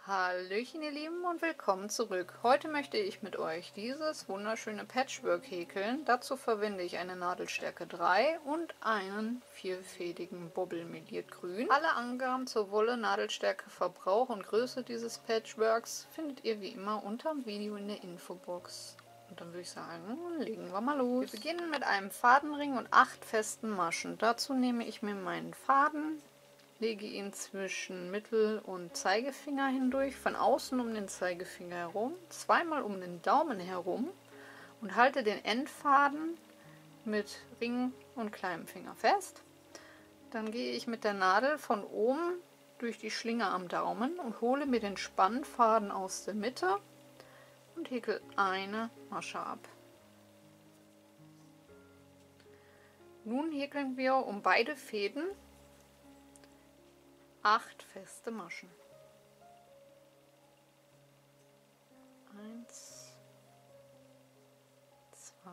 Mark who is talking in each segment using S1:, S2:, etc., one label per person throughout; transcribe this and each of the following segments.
S1: Hallöchen ihr Lieben und willkommen zurück. Heute möchte ich mit euch dieses wunderschöne Patchwork häkeln. Dazu verwende ich eine Nadelstärke 3 und einen vierfädigen Bobbel meliert grün. Alle Angaben zur Wolle, Nadelstärke, Verbrauch und Größe dieses Patchworks findet ihr wie immer unter dem Video in der Infobox. Und dann würde ich sagen, legen wir mal los. Wir beginnen mit einem Fadenring und 8 festen Maschen. Dazu nehme ich mir meinen Faden, lege ihn zwischen Mittel- und Zeigefinger hindurch, von außen um den Zeigefinger herum, zweimal um den Daumen herum und halte den Endfaden mit Ring und kleinem Finger fest. Dann gehe ich mit der Nadel von oben durch die Schlinge am Daumen und hole mir den Spannfaden aus der Mitte und häkel eine Masche ab. Nun häkeln wir um beide Fäden 8 feste Maschen. 1, 2,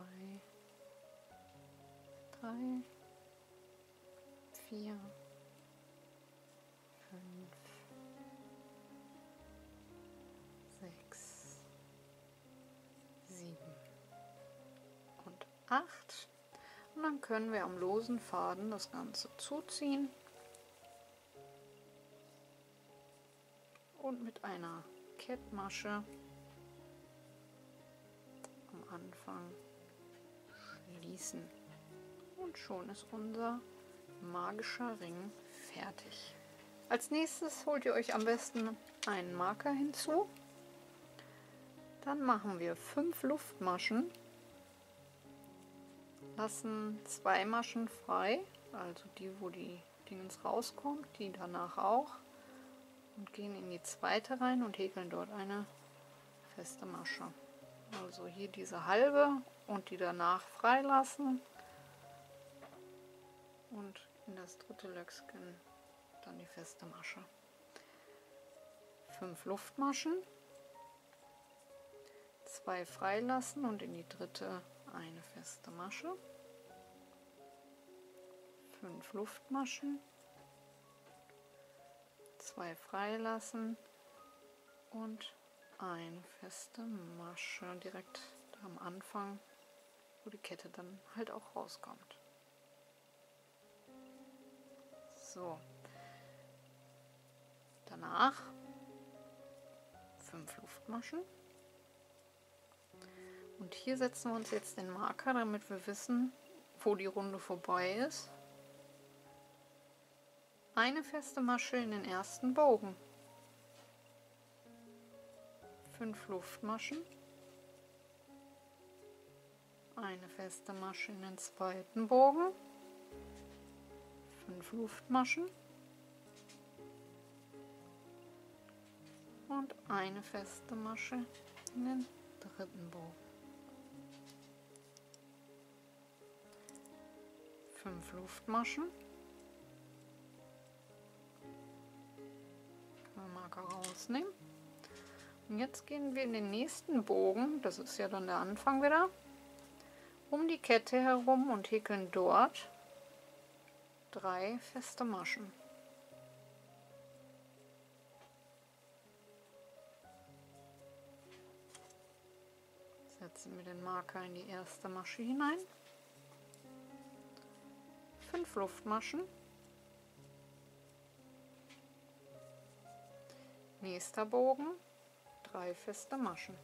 S1: 3, 4, 5, 6, 7 und 8. Und dann können wir am losen Faden das Ganze zuziehen und mit einer Kettmasche am Anfang schließen. Und schon ist unser magischer Ring fertig. Als nächstes holt ihr euch am besten einen Marker hinzu. Dann machen wir 5 Luftmaschen, lassen 2 Maschen frei, also die, wo die Dingens rauskommt, die danach auch, und gehen in die zweite rein und häkeln dort eine feste Masche. Also hier diese halbe und die danach freilassen und in das dritte Löckchen dann die feste Masche. 5 Luftmaschen, 2 freilassen und in die dritte eine feste Masche. 5 Luftmaschen, 2 freilassen und eine feste Masche direkt am Anfang, wo die Kette dann halt auch rauskommt. So, danach 5 Luftmaschen und hier setzen wir uns jetzt den Marker, damit wir wissen, wo die Runde vorbei ist. Eine feste Masche in den ersten Bogen, 5 Luftmaschen, eine feste Masche in den zweiten Bogen, 5 Luftmaschen und eine feste Masche in den dritten Bogen. 5 Luftmaschen. Marker rausnehmen. Und jetzt gehen wir in den nächsten Bogen, das ist ja dann der Anfang wieder, um die Kette herum und häkeln dort 3 feste Maschen. Setzen wir den Marker in die erste Masche hinein. 5 Luftmaschen. Nächster Bogen, 3 feste Maschen.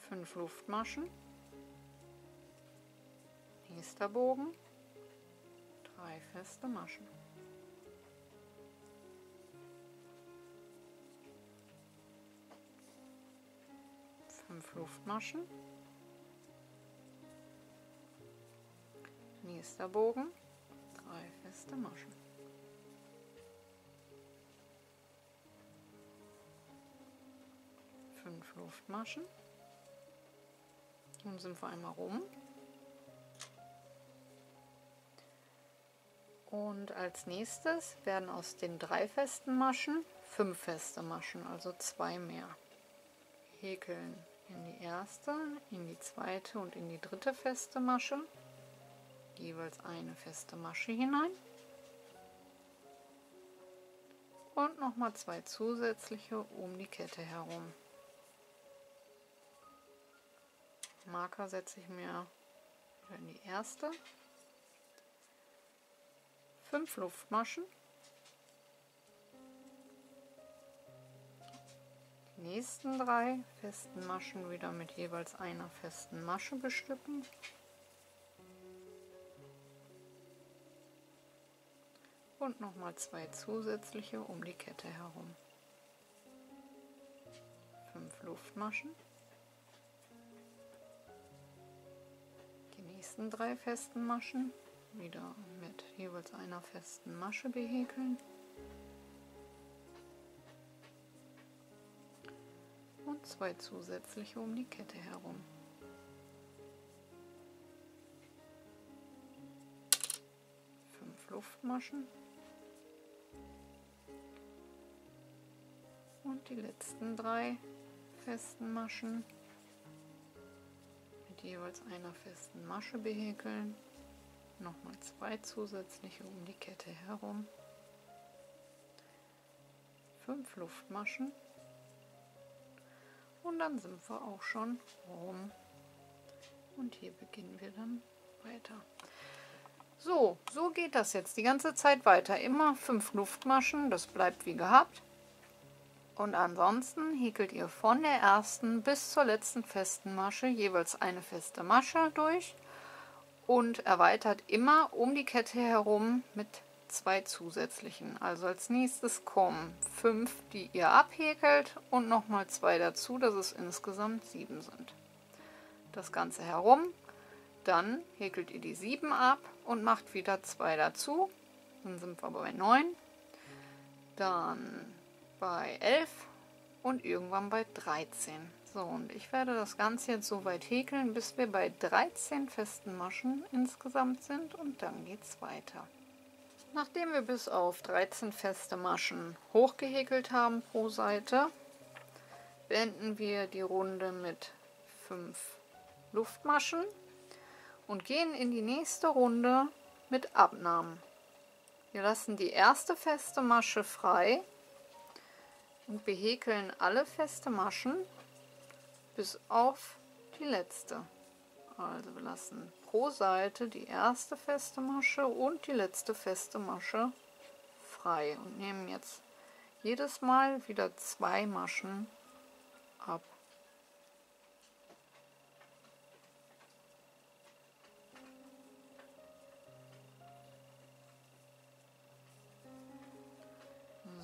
S1: 5 Luftmaschen. Nächster Bogen, 3 feste Maschen. 5 Luftmaschen. Nächster Bogen, 3 feste Maschen. 5 Luftmaschen. Nun sind wir einmal rum. Und als nächstes werden aus den 3 festen Maschen 5 feste Maschen, also 2 mehr. Häkeln in die erste, in die zweite und in die dritte feste Masche. jeweils eine feste Masche hinein und nochmal 2 zusätzliche um die Kette herum. Marker setze ich mir wieder in die erste, 5 Luftmaschen, die nächsten 3 festen Maschen wieder mit jeweils einer festen Masche bestücken und nochmal 2 zusätzliche um die Kette herum, 5 Luftmaschen, die nächsten 3 festen Maschen wieder mit jeweils einer festen Masche behäkeln und 2 zusätzliche um die Kette herum. Luftmaschen und die letzten 3 festen Maschen mit jeweils einer festen Masche behäkeln, nochmal 2 zusätzliche um die Kette herum, 5 Luftmaschen und dann sind wir auch schon rum und hier beginnen wir dann weiter. So geht das jetzt die ganze Zeit weiter. Immer 5 Luftmaschen, das bleibt wie gehabt. Und ansonsten häkelt ihr von der ersten bis zur letzten festen Masche jeweils eine feste Masche durch und erweitert immer um die Kette herum mit 2 zusätzlichen. Also als nächstes kommen 5, die ihr abhäkelt und nochmal 2 dazu, dass es insgesamt 7 sind. Das Ganze herum. Dann häkelt ihr die 7 ab und macht wieder 2 dazu. Dann sind wir bei 9. Dann bei 11 und irgendwann bei 13. So, und ich werde das Ganze jetzt so weit häkeln, bis wir bei 13 festen Maschen insgesamt sind und dann geht es weiter. Nachdem wir bis auf 13 feste Maschen hochgehäkelt haben pro Seite, beenden wir die Runde mit 5 Luftmaschen und gehen in die nächste Runde mit Abnahmen. Wir lassen die erste feste Masche frei und behäkeln alle feste Maschen bis auf die letzte. Also wir lassen pro Seite die erste feste Masche und die letzte feste Masche frei und nehmen jetzt jedes Mal wieder 2 Maschen ab.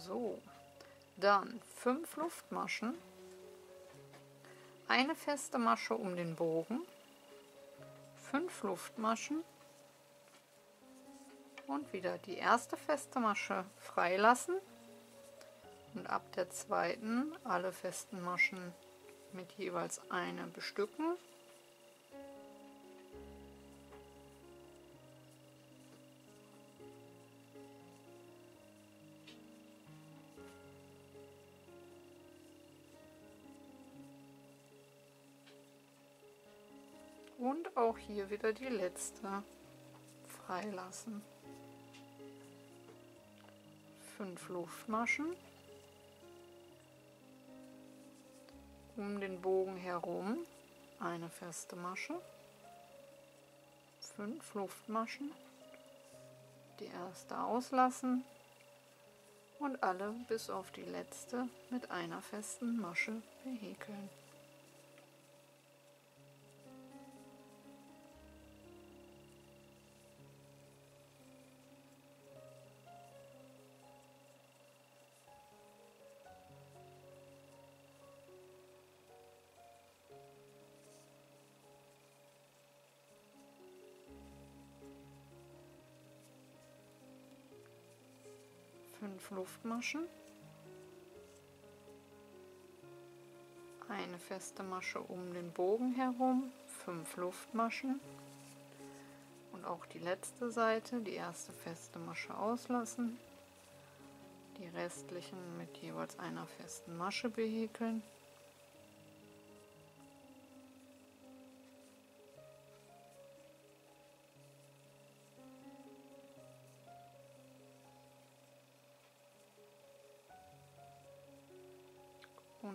S1: So, dann 5 Luftmaschen, eine feste Masche um den Bogen, 5 Luftmaschen und wieder die erste feste Masche freilassen und ab der zweiten alle festen Maschen mit jeweils einer bestücken. Und auch hier wieder die letzte freilassen. 5 Luftmaschen um den Bogen herum, eine feste Masche, 5 Luftmaschen, die erste auslassen und alle bis auf die letzte mit einer festen Masche behäkeln. Luftmaschen, eine feste Masche um den Bogen herum, 5 Luftmaschen und auch die letzte Seite, die erste feste Masche auslassen, die restlichen mit jeweils einer festen Masche behäkeln.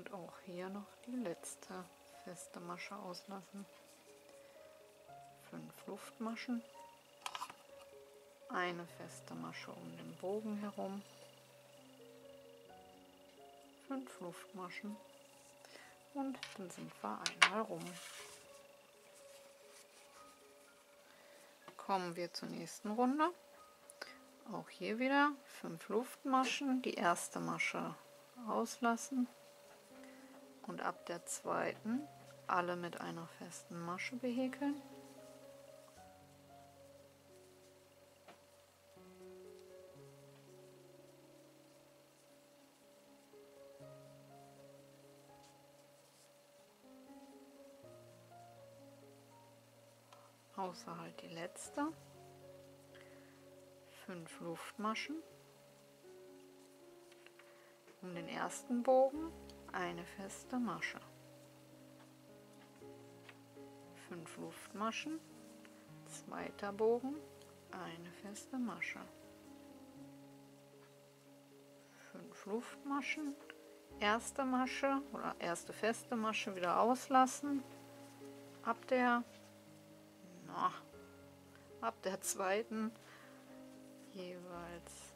S1: Und auch hier noch die letzte feste Masche auslassen. 5 Luftmaschen, eine feste Masche um den Bogen herum, 5 Luftmaschen und dann sind wir einmal rum. Kommen wir zur nächsten Runde. Auch hier wieder 5 Luftmaschen, die erste Masche auslassen und ab der zweiten alle mit einer festen Masche behäkeln. Außer halt die letzte. 5 Luftmaschen. Um den ersten Bogen eine feste Masche. 5 Luftmaschen. Zweiter Bogen, eine feste Masche. 5 Luftmaschen. Erste Masche oder erste feste Masche wieder auslassen. Ab der zweiten jeweils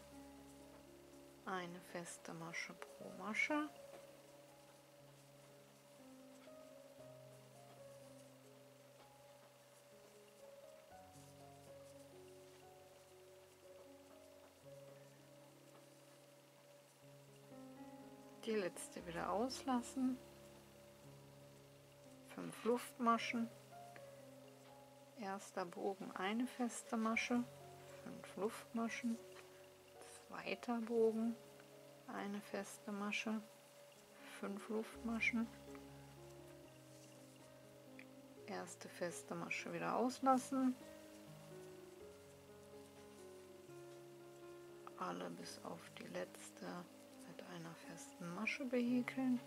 S1: eine feste Masche pro Masche. Die letzte wieder auslassen. 5 Luftmaschen. Erster Bogen eine feste Masche, 5 Luftmaschen, zweiter Bogen eine feste Masche, 5 Luftmaschen, erste feste Masche wieder auslassen, alle bis auf die letzte mit einer festen Masche behäkeln.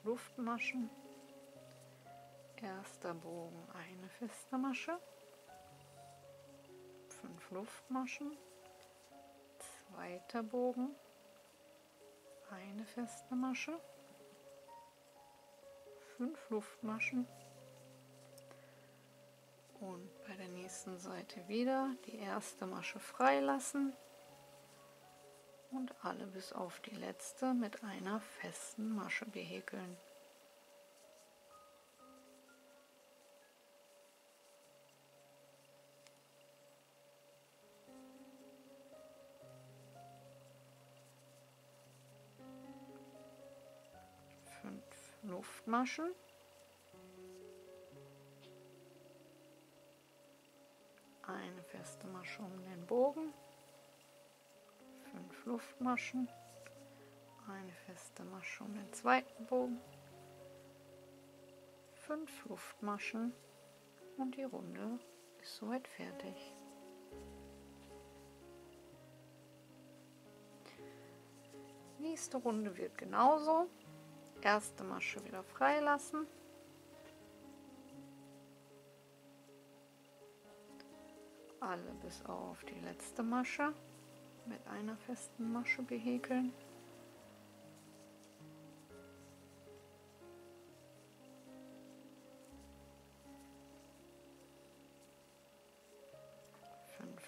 S1: Luftmaschen, erster Bogen eine feste Masche, 5 Luftmaschen, zweiter Bogen eine feste Masche, 5 Luftmaschen und bei der nächsten Seite wieder die erste Masche freilassen und alle bis auf die letzte mit einer festen Masche behäkeln. Luftmaschen, eine feste Masche um den Bogen, 5 Luftmaschen, eine feste Masche um den zweiten Bogen, 5 Luftmaschen und die Runde ist soweit fertig. Nächste Runde wird genauso. Erste Masche wieder freilassen. Alle bis auf die letzte Masche mit einer festen Masche behäkeln.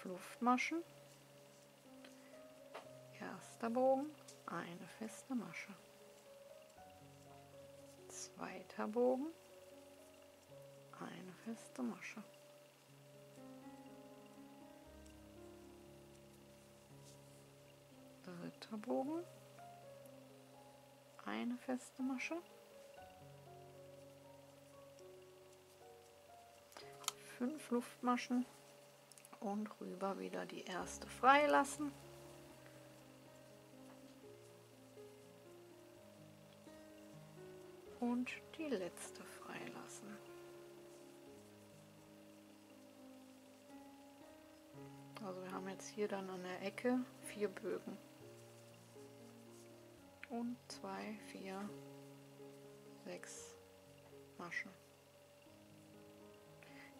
S1: Luftmaschen, erster Bogen, eine feste Masche, zweiter Bogen, eine feste Masche, dritter Bogen, eine feste Masche, 5 Luftmaschen und rüber wieder die erste freilassen. Und die letzte freilassen. Also wir haben jetzt hier dann an der Ecke 4 Bögen. Und 2, 4, 6 Maschen.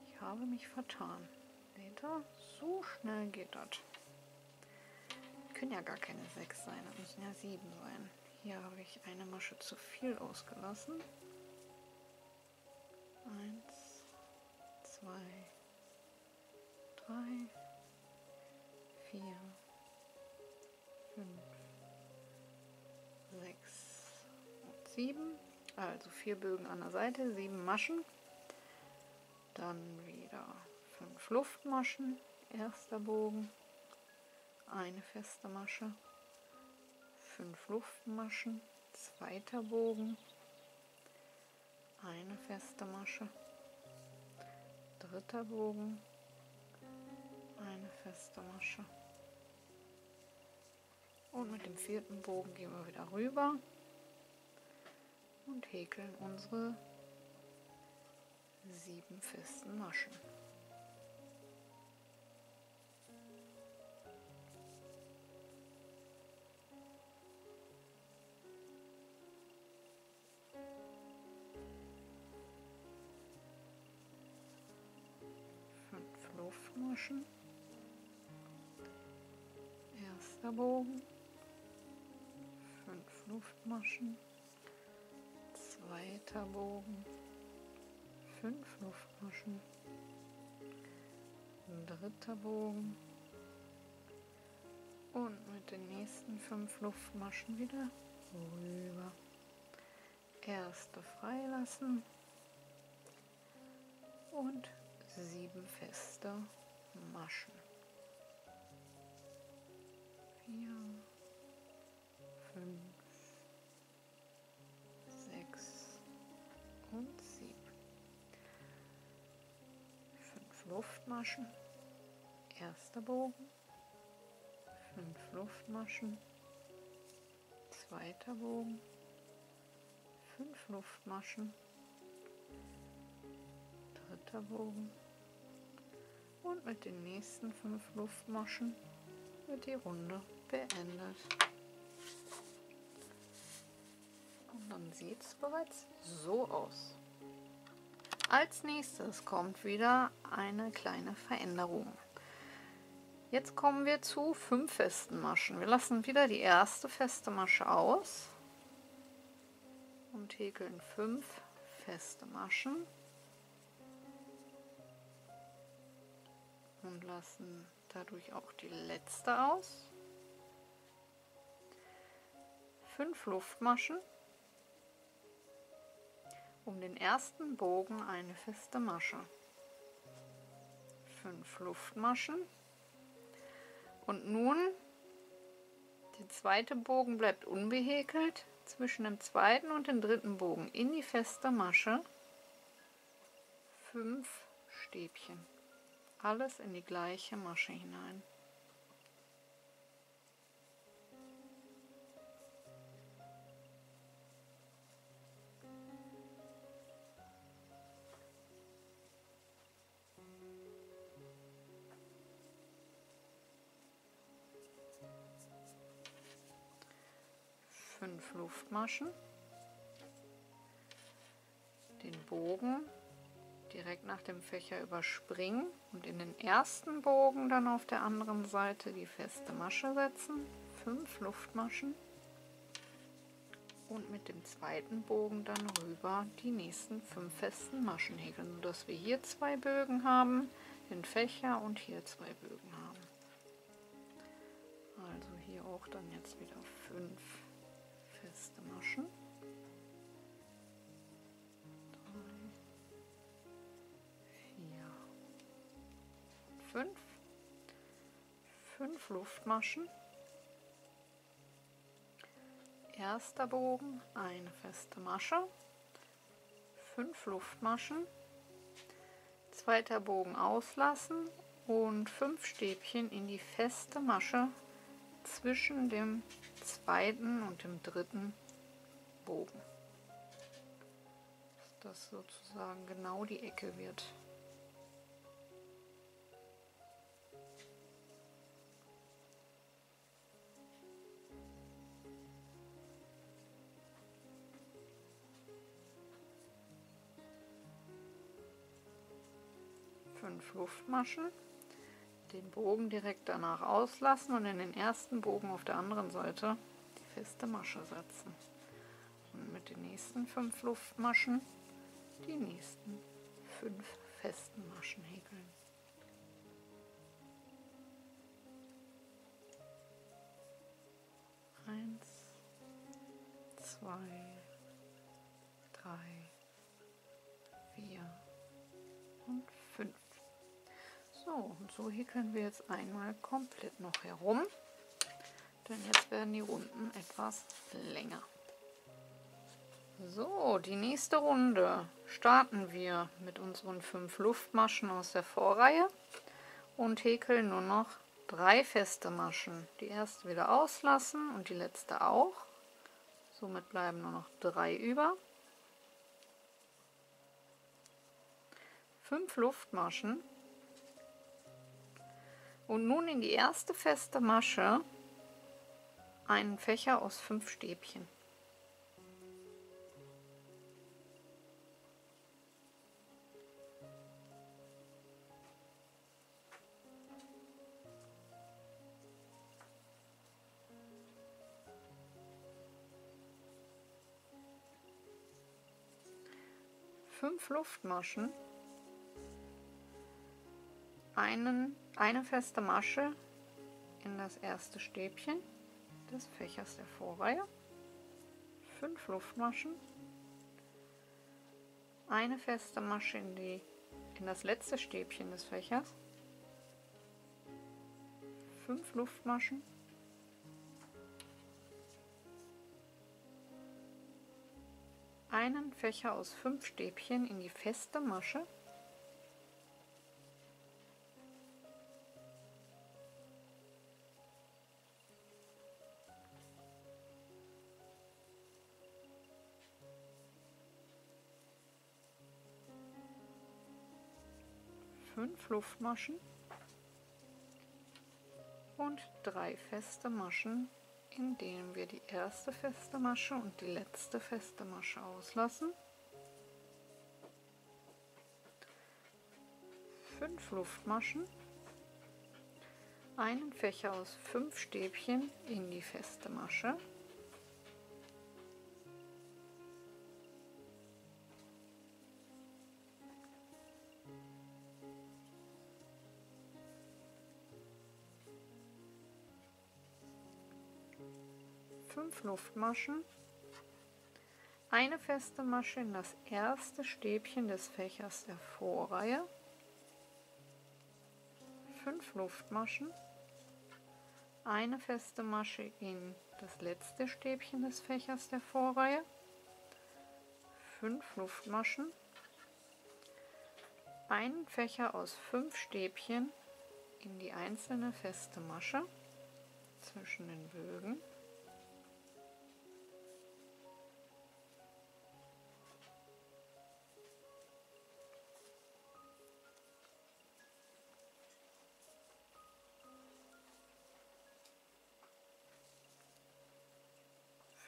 S1: Ich habe mich vertan. Seht ihr? So schnell geht das. Können ja gar keine 6 sein, das müssen ja 7 sein. Hier habe ich eine Masche zu viel ausgelassen. 1, 2, 3, 4, 5, 6 und 7. Also 4 Bögen an der Seite, 7 Maschen. Dann wieder 5 Luftmaschen. Erster Bogen. Eine feste Masche. 5 Luftmaschen. Zweiter Bogen. Eine feste Masche. Dritter Bogen. Eine feste Masche. Und mit dem vierten Bogen gehen wir wieder rüber und häkeln unsere 7 festen Maschen. Luftmaschen, erster Bogen, 5 Luftmaschen, zweiter Bogen, 5 Luftmaschen, dritter Bogen und mit den nächsten 5 Luftmaschen wieder rüber. Erste freilassen und 7 feste Maschen. 4, 5, 6 und 7. 5 Luftmaschen. Erster Bogen. 5 Luftmaschen. Zweiter Bogen. 5 Luftmaschen. Dritter Bogen. Und mit den nächsten 5 Luftmaschen wird die Runde beendet. Und dann sieht es bereits so aus. Als nächstes kommt wieder eine kleine Veränderung. Jetzt kommen wir zu 5 festen Maschen. Wir lassen wieder die erste feste Masche aus und häkeln 5 feste Maschen. Und lassen dadurch auch die letzte aus. 5 Luftmaschen. Um den ersten Bogen eine feste Masche. 5 Luftmaschen. Und nun, der zweite Bogen bleibt unbehäkelt. Zwischen dem zweiten und dem dritten Bogen in die feste Masche 5 Stäbchen. Alles in die gleiche Masche hinein. Fünf Luftmaschen. Den Bogen direkt nach dem Fächer überspringen und in den ersten Bogen dann auf der anderen Seite die feste Masche setzen, 5 Luftmaschen und mit dem zweiten Bogen dann rüber die nächsten 5 festen Maschen häkeln, sodass wir hier 2 Bögen haben, den Fächer und hier 2 Bögen haben. Also hier auch dann jetzt wieder 5 feste Maschen. 5 Luftmaschen, erster Bogen, eine feste Masche, 5 Luftmaschen, zweiter Bogen auslassen und 5 Stäbchen in die feste Masche zwischen dem zweiten und dem dritten Bogen, dass das sozusagen genau die Ecke wird. 5 Luftmaschen, den Bogen direkt danach auslassen und in den ersten Bogen auf der anderen Seite die feste Masche setzen. Und mit den nächsten 5 Luftmaschen die nächsten 5 festen Maschen häkeln. Eins, 2, 3, 4 und 5. So, und so häkeln wir jetzt einmal komplett noch herum, denn jetzt werden die Runden etwas länger. So, die nächste Runde starten wir mit unseren 5 Luftmaschen aus der Vorreihe und häkeln nur noch 3 feste Maschen. Die erste wieder auslassen und die letzte auch. Somit bleiben nur noch 3 über. 5 Luftmaschen. Und nun in die erste feste Masche einen Fächer aus 5 Stäbchen. Fünf Luftmaschen, eine feste Masche in das erste Stäbchen des Fächers der Vorreihe, 5 Luftmaschen, eine feste Masche in das letzte Stäbchen des Fächers, 5 Luftmaschen, einen Fächer aus 5 Stäbchen in die feste Masche, fünf Luftmaschen und 3 feste Maschen, in denen wir die erste feste Masche und die letzte feste Masche auslassen. 5 Luftmaschen, einen Fächer aus 5 Stäbchen in die feste Masche, fünf Luftmaschen, eine feste Masche in das erste Stäbchen des Fächers der Vorreihe, 5 Luftmaschen, eine feste Masche in das letzte Stäbchen des Fächers der Vorreihe, 5 Luftmaschen, einen Fächer aus 5 Stäbchen in die einzelne feste Masche zwischen den Bögen,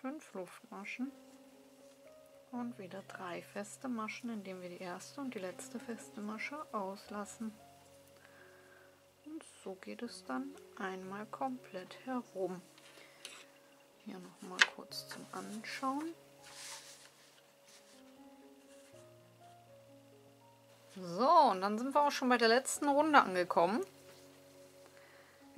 S1: fünf Luftmaschen und wieder 3 feste Maschen, indem wir die erste und die letzte feste Masche auslassen. Und so geht es dann einmal komplett herum. Hier noch mal kurz zum Anschauen. So, und dann sind wir auch schon bei der letzten Runde angekommen.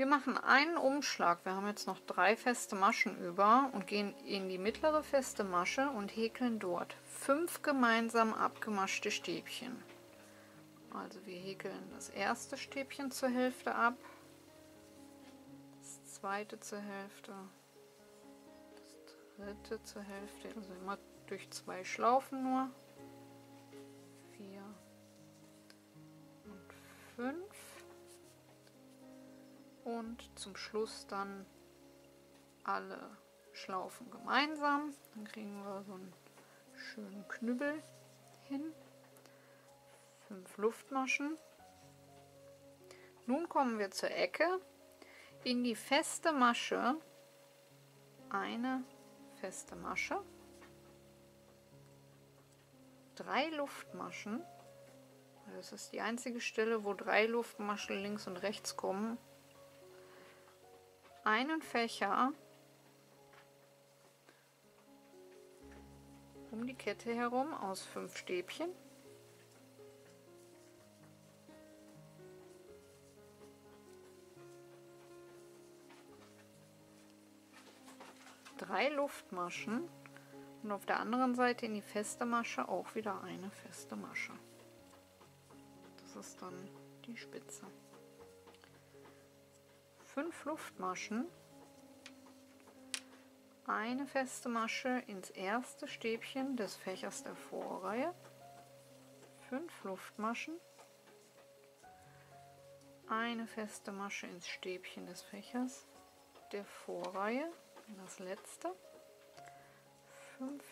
S1: Wir machen einen Umschlag, wir haben jetzt noch 3 feste Maschen über und gehen in die mittlere feste Masche und häkeln dort 5 gemeinsam abgemaschte Stäbchen. Also wir häkeln das erste Stäbchen zur Hälfte ab, das zweite zur Hälfte, das dritte zur Hälfte, also immer durch 2 Schlaufen nur, 4 und 5. Und zum Schluss dann alle Schlaufen gemeinsam. Dann kriegen wir so einen schönen Knüppel hin. 5 Luftmaschen. Nun kommen wir zur Ecke. In die feste Masche eine feste Masche. 3 Luftmaschen. Das ist die einzige Stelle, wo 3 Luftmaschen links und rechts kommen. Einen Fächer um die Kette herum aus 5 Stäbchen. Drei Luftmaschen und auf der anderen Seite in die feste Masche auch wieder eine feste Masche. Das ist dann die Spitze. 5 Luftmaschen, eine feste Masche ins erste Stäbchen des Fächers der Vorreihe, 5 Luftmaschen, eine feste Masche ins Stäbchen des Fächers der Vorreihe, das letzte, 5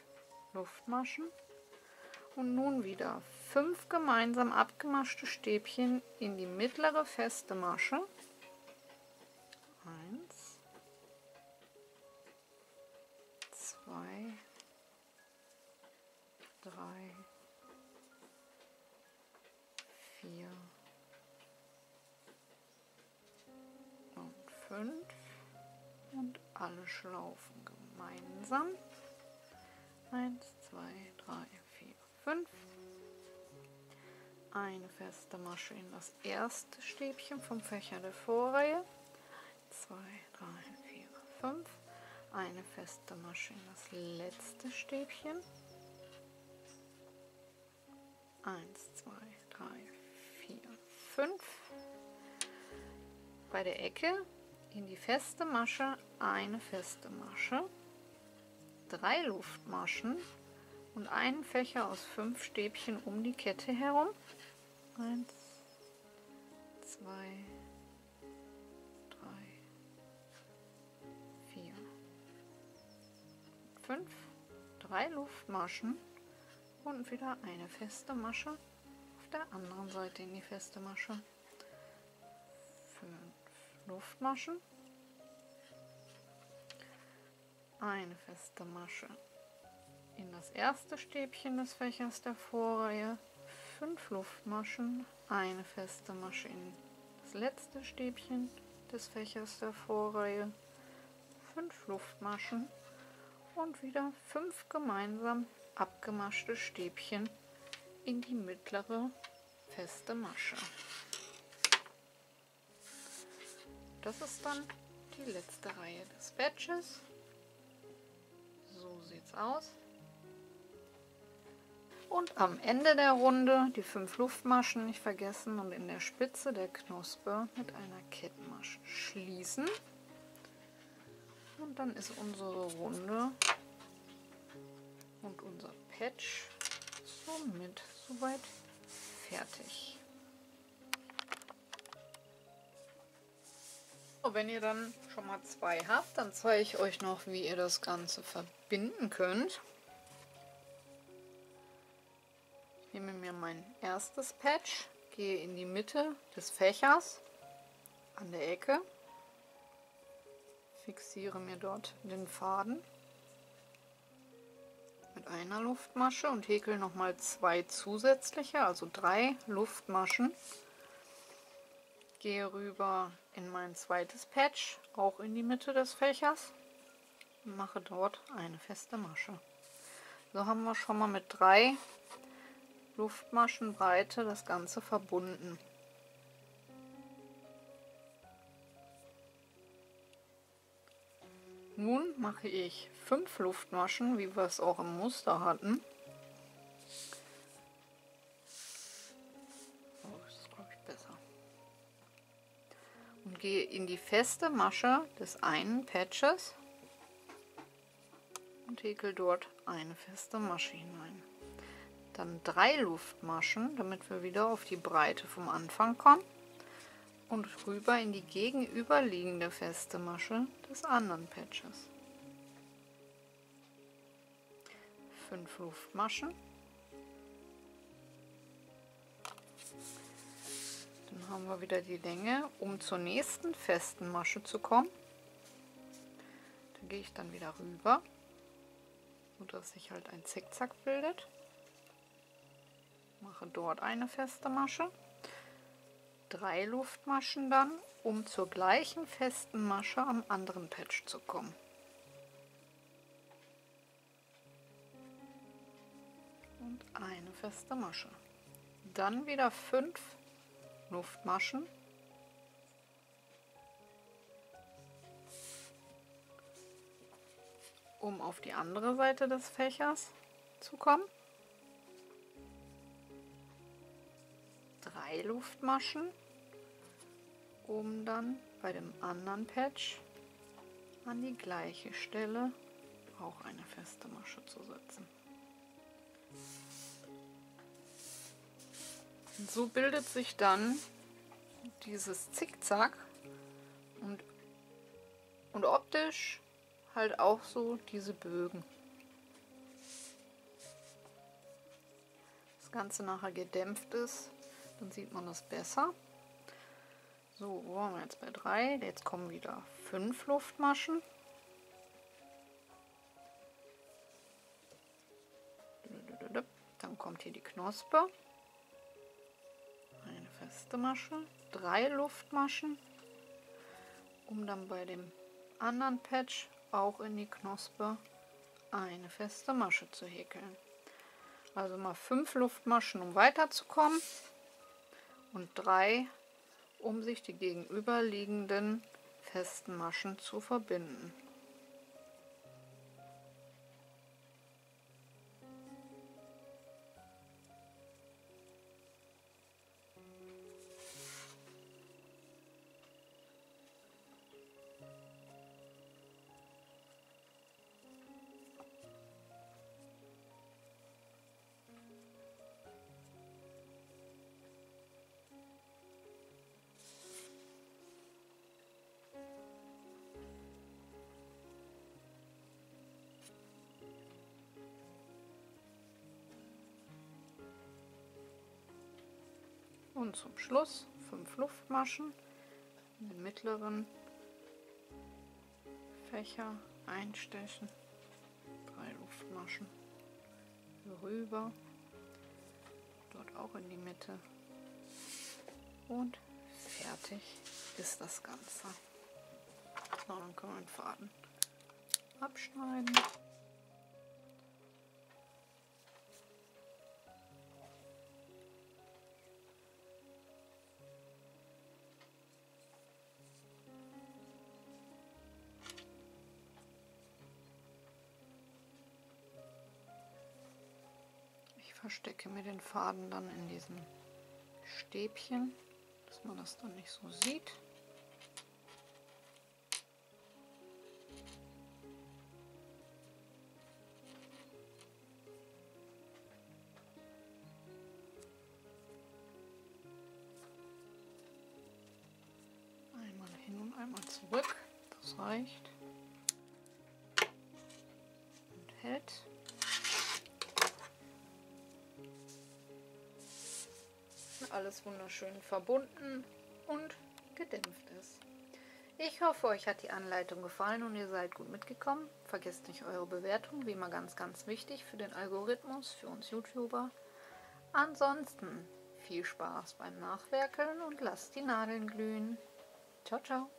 S1: Luftmaschen und nun wieder 5 gemeinsam abgemaschte Stäbchen in die mittlere feste Masche. 1, 2, 3, 4 und 5 und alle Schlaufen gemeinsam. 1, 2, 3, 4, 5. Eine feste Masche in das erste Stäbchen vom Fächer der Vorreihe. 2, 3, 4, 5. Eine feste Masche in das letzte Stäbchen. 1, 2, 3, 4, 5. Bei der Ecke in die feste Masche eine feste Masche, 3 Luftmaschen und einen Fächer aus 5 Stäbchen um die Kette herum. 1, 2, 3, 4, 5, 3 Luftmaschen und wieder eine feste Masche auf der anderen Seite in die feste Masche. 5 Luftmaschen, eine feste Masche in das erste Stäbchen des Fächers der Vorreihe, 5 Luftmaschen, eine feste Masche in das letzte Stäbchen des Fächers der Vorreihe, 5 Luftmaschen und wieder 5 gemeinsam abgemaschte Stäbchen in die mittlere feste Masche. Das ist dann die letzte Reihe des Patches. So sieht's aus. Und am Ende der Runde die 5 Luftmaschen nicht vergessen und in der Spitze der Knospe mit einer Kettenmasche schließen. Und dann ist unsere Runde und unser Patch somit soweit fertig. Wenn ihr dann schon mal 2 habt, dann zeige ich euch noch, wie ihr das Ganze verbinden könnt. Ich nehme mir mein erstes Patch, gehe in die Mitte des Fächers an der Ecke, fixiere mir dort den Faden mit einer Luftmasche und häkle nochmal 2 zusätzliche, also 3 Luftmaschen. Gehe rüber in mein zweites Patch, auch in die Mitte des Fächers, und mache dort eine feste Masche. So haben wir schon mal mit 3 Luftmaschenbreite das Ganze verbunden. Nun mache ich 5 Luftmaschen, wie wir es auch im Muster hatten. Das ist, glaube ich, besser. Und gehe in die feste Masche des einen Patches und häkel dort eine feste Masche hinein. Dann 3 Luftmaschen, damit wir wieder auf die Breite vom Anfang kommen, und rüber in die gegenüberliegende feste Masche des anderen Patches. 5 Luftmaschen. Dann haben wir wieder die Länge, um zur nächsten festen Masche zu kommen. Da gehe ich dann wieder rüber, sodass sich halt ein Zickzack bildet. Mache dort eine feste Masche. 3 Luftmaschen dann, um zur gleichen festen Masche am anderen Patch zu kommen. Und eine feste Masche. Dann wieder 5 Luftmaschen. Um auf die andere Seite des Fächers zu kommen. 3 Luftmaschen, um dann bei dem anderen Patch an die gleiche Stelle auch eine feste Masche zu setzen. Und so bildet sich dann dieses Zickzack und optisch halt auch so diese Bögen. Das Ganze nachher gedämpft ist, dann sieht man das besser. So, wo waren wir jetzt bei 3? Jetzt kommen wieder 5 Luftmaschen. Dann kommt hier die Knospe. Eine feste Masche. 3 Luftmaschen, um dann bei dem anderen Patch auch in die Knospe eine feste Masche zu häkeln. Also mal 5 Luftmaschen, um weiterzukommen, und 3, um sich die gegenüberliegenden festen Maschen zu verbinden. Und zum Schluss 5 Luftmaschen in den mittleren Fächer einstechen, 3 Luftmaschen rüber, dort auch in die Mitte, und fertig ist das Ganze. So, dann können wir den Faden abschneiden. Ich verstecke mir den Faden dann in diesem Stäbchen, dass man das dann nicht so sieht. Einmal hin und einmal zurück, das reicht und hält. Alles wunderschön verbunden und gedämpft ist. Ich hoffe, euch hat die Anleitung gefallen und ihr seid gut mitgekommen. Vergesst nicht eure Bewertung, wie immer ganz, ganz wichtig für den Algorithmus, für uns YouTuber. Ansonsten viel Spaß beim Nachwerkeln und lasst die Nadeln glühen. Ciao, ciao.